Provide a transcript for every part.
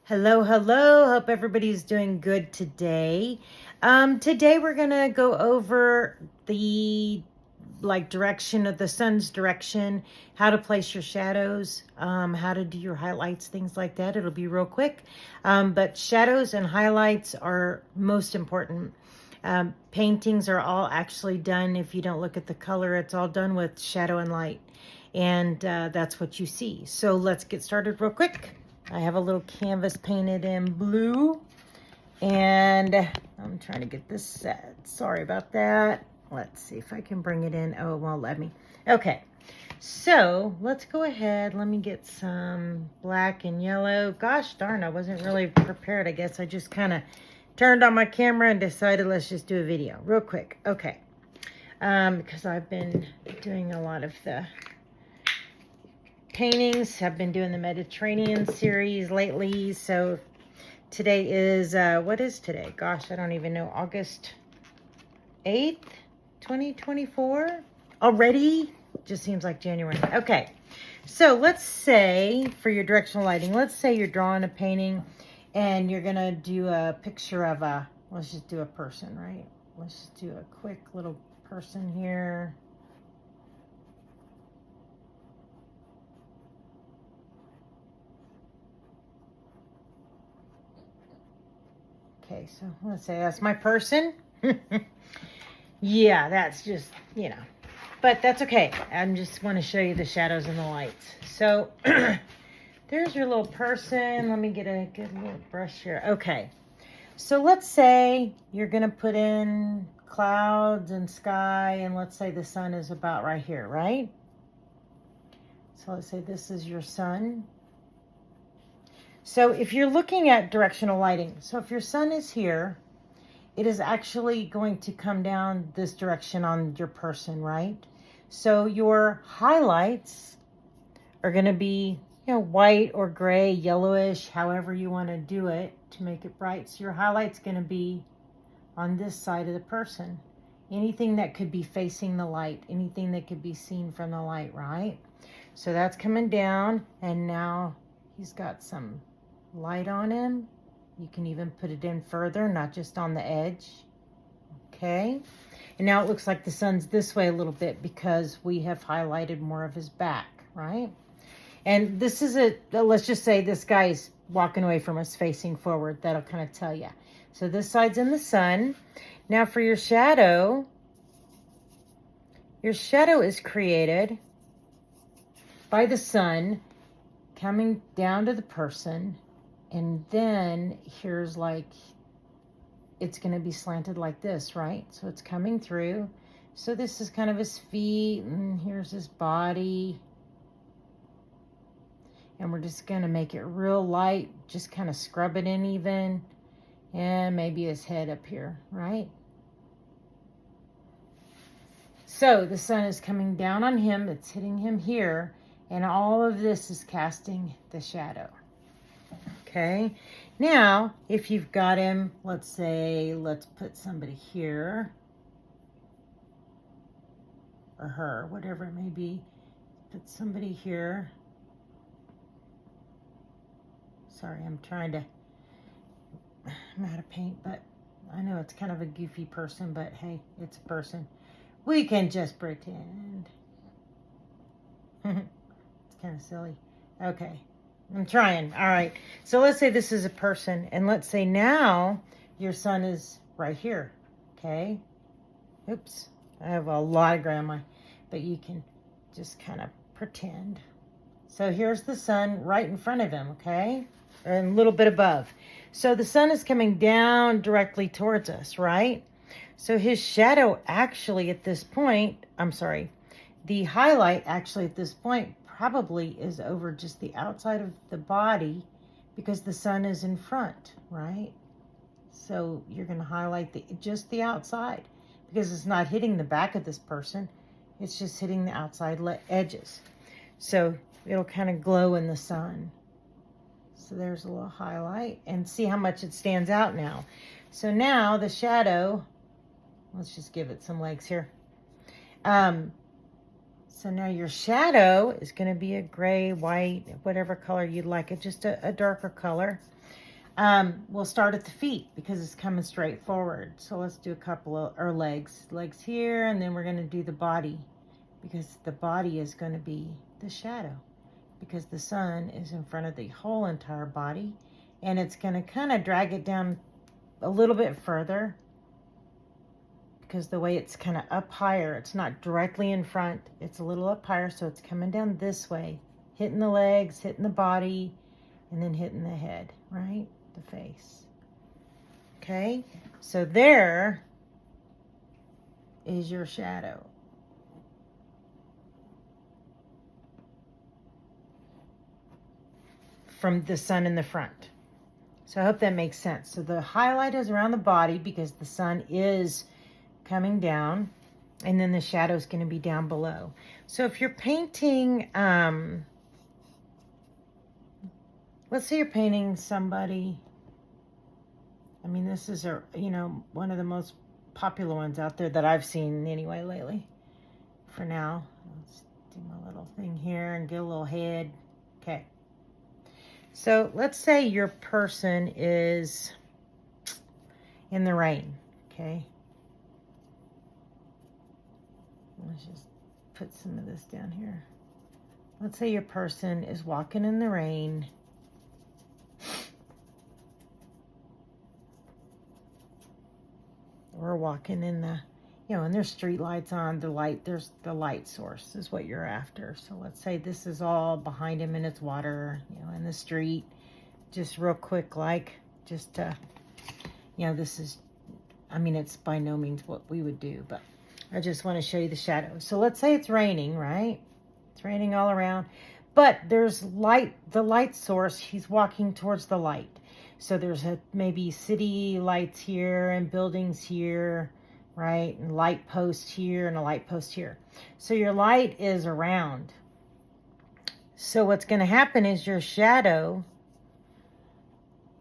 Hello, hello. Hope everybody's doing good today. Today we're gonna go over the direction of the sun's direction, how to place your shadows, how to do your highlights, things like that. It'll be real quick. But shadows and highlights are most important. Paintings are all actually done, if you don't look at the color, it's all done with shadow and light. And that's what you see. So let's get started real quick. I have a little canvas painted in blue, and I'm trying to get this set. Sorry about that. Let's see if I can bring it in. Oh, it won't let me. Okay, so let's go ahead. Let me get some black and yellow. Gosh darn, I wasn't really prepared. I guess I just kind of turned on my camera and decided let's just do a video real quick. Okay, because I've been doing a lot of the paintings. I've been doing the Mediterranean series lately. So today is, what is today? Gosh, I don't even know. August 8th, 2024. Already? Just seems like January. Okay. So let's say for your directional lighting, let's say you're drawing a painting and you're going to do a picture of let's just do a person, right? Let's just do a quick little person here. Okay, so let's say that's my person. Yeah, that's just, but that's okay. I just want to show you the shadows and the lights. So there's your little person. Let me get a good little brush here. Okay, so let's say you're going to put in clouds and sky, and let's say the sun is about right here, right? So let's say this is your sun. So if you're looking at directional lighting, so if your sun is here, it is actually going to come down this direction on your person, right? So your highlights are going to be, white or gray, yellowish, however you want to do it to make it bright. So your highlight's going to be on this side of the person. Anything that could be facing the light, anything that could be seen from the light, right? So that's coming down, and now he's got some light on him. You can even put it in further, not just on the edge. Okay. And now it looks like the sun's this way a little bit because we have highlighted more of his back, right? And this is let's just say this guy's walking away from us facing forward. That'll kind of tell you. So this side's in the sun. Now for your shadow is created by the sun coming down to the person. And then here's it's going to be slanted like this, right? So it's coming through. So this is kind of his feet, and here's his body. And we're just going to make it real light, just kind of scrub it in even. And maybe his head up here, right? So the sun is coming down on him. It's hitting him here. And all of this is casting the shadow. Okay, now if you've got him, let's put somebody here, or her, whatever it may be. Put somebody here. Sorry, I'm out of paint, but I know it's kind of a goofy person, but hey, it's a person. We can just pretend. It's kind of silly. Okay. I'm trying. All right. So let's say this is a person, and let's say now your sun is right here. Okay. Oops. I have a lot of grandma, but you can just kind of pretend. So here's the sun right in front of him. Okay. And a little bit above. So the sun is coming down directly towards us, right? So his shadow actually at this point, the highlight actually at this point probably is over just the outside of the body because the sun is in front, right? So you're going to highlight just the outside because it's not hitting the back of this person. It's just hitting the outside edges. So it'll kind of glow in the sun. So there's a little highlight, and see how much it stands out now. So now the shadow, let's just give it some legs here. So So now your shadow is going to be a gray, white, whatever color you'd like it, just a darker color. We'll start at the feet because it's coming straight forward. So let's do a couple of, or legs here, and then we're going to do the body because the body is going to be the shadow because the sun is in front of the whole entire body, and it's going to kind of drag it down a little bit further because the way it's kind of up higher, it's not directly in front, it's a little up higher, so it's coming down this way, hitting the legs, hitting the body, and then hitting the head, right? The face. Okay, so there is your shadow. From the sun in the front. So I hope that makes sense. So the highlight is around the body because the sun is coming down, and then the shadow is going to be down below. So if you're painting, let's say you're painting somebody, I mean, this is one of the most popular ones out there that I've seen anyway lately. For now, let's do my little thing here and get a little head. Okay. So let's say your person is in the rain, okay? Let's just put some of this down here. Let's say your person is walking in the rain. Or walking in the, and there's street lights on, there's the light source is what you're after. So let's say this is all behind him and it's water, in the street, just real quick, this is, it's by no means what we would do, but I just want to show you the shadow. So let's say it's raining, right? It's raining all around, but there's light, the light source, he's walking towards the light. So there's maybe city lights here and buildings here, right? And light post here and a light post here. So your light is around. So what's going to happen is your shadow,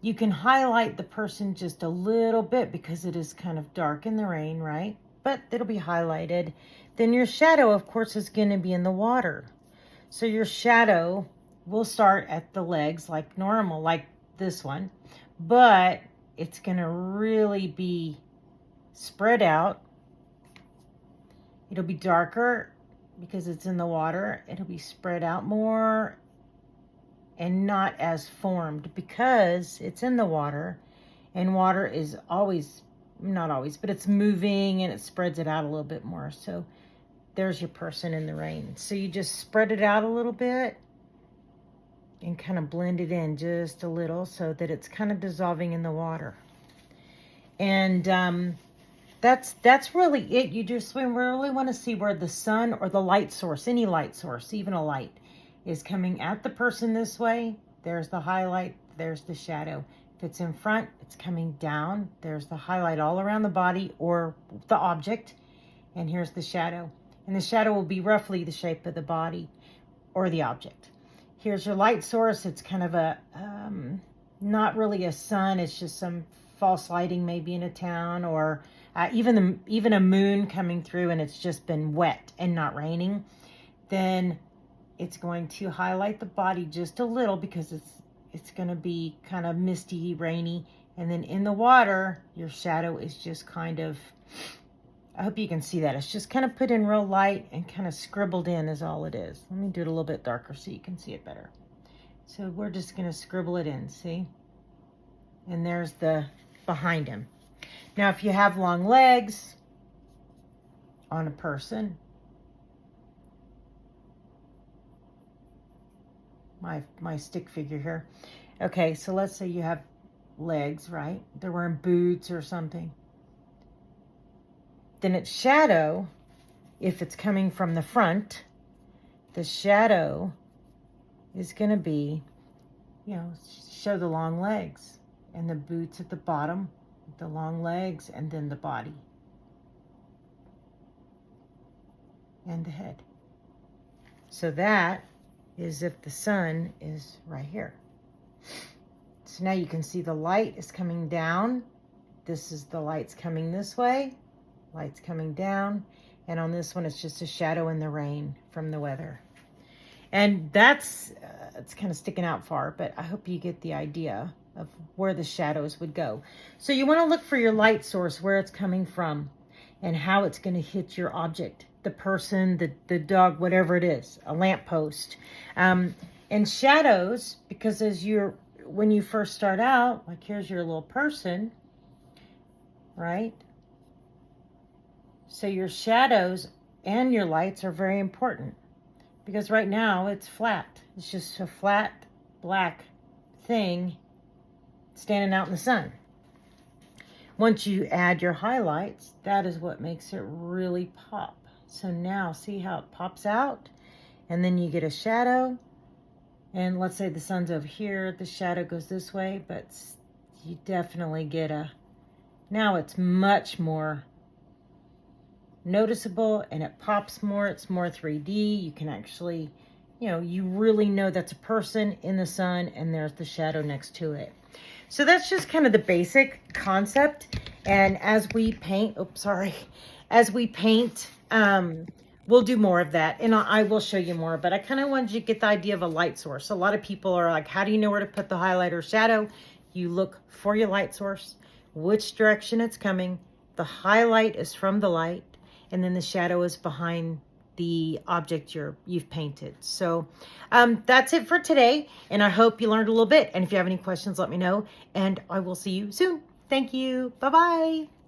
you can highlight the person just a little bit because it is kind of dark in the rain, right? But it'll be highlighted. Then your shadow, of course, is going to be in the water. So your shadow will start at the legs like normal, like this one, but it's going to really be spread out. It'll be darker because it's in the water. It'll be spread out more and not as formed because it's in the water, and water is always, not always, but it's moving and it spreads it out a little bit more. So there's your person in the rain. So you just spread it out a little bit and kind of blend it in just a little so that it's kind of dissolving in the water. And that's really it. You just really want to see where the sun or the light source, any light source, even a light, is coming at the person this way. There's the highlight, there's the shadow. If it's in front, it's coming down. There's the highlight all around the body or the object. And here's the shadow. And the shadow will be roughly the shape of the body or the object. Here's your light source. It's kind of a, not really a sun. It's just some false lighting maybe in a town, or even a moon coming through and it's just been wet and not raining. Then it's going to highlight the body just a little because it's going to be kind of misty, rainy. And then in the water, your shadow is just kind of, I hope you can see that. It's just kind of put in real light and kind of scribbled in is all it is. Let me do it a little bit darker so you can see it better. So we're just going to scribble it in, see? And there's the behind him. Now, if you have long legs on a person, my stick figure here. Okay, so let's say you have legs, right? They're wearing boots or something. Then its shadow, if it's coming from the front, the shadow is going to be, show the long legs and the boots at the bottom, the long legs, and then the body and the head. So that is if the sun is right here. So now you can see the light is coming down. This is the light's coming this way. Light's coming down. And on this one, it's just a shadow in the rain from the weather. And that's, it's kind of sticking out far, but I hope you get the idea of where the shadows would go. So you want to look for your light source, where it's coming from and how it's going to hit your object, the person, the dog, whatever it is, a lamppost. And shadows, because when you first start out, like here's your little person, right? So your shadows and your lights are very important, because right now it's flat. It's just a flat black thing standing out in the sun. Once you add your highlights, that is what makes it really pop. So now see how it pops out, and then you get a shadow. And let's say the sun's over here, the shadow goes this way, but you definitely get now it's much more noticeable and it pops more. It's more 3D. You can actually, you really know that's a person in the sun and there's the shadow next to it. So that's just kind of the basic concept. And as we paint, we'll do more of that, and I will show you more, but I kind of wanted you to get the idea of a light source. A lot of people are like, how do you know where to put the highlight or shadow? You look for your light source, which direction it's coming. The highlight is from the light, and then the shadow is behind the object you've painted. So that's it for today, and I hope you learned a little bit. And if you have any questions, let me know, and I will see you soon. Thank you. Bye-bye.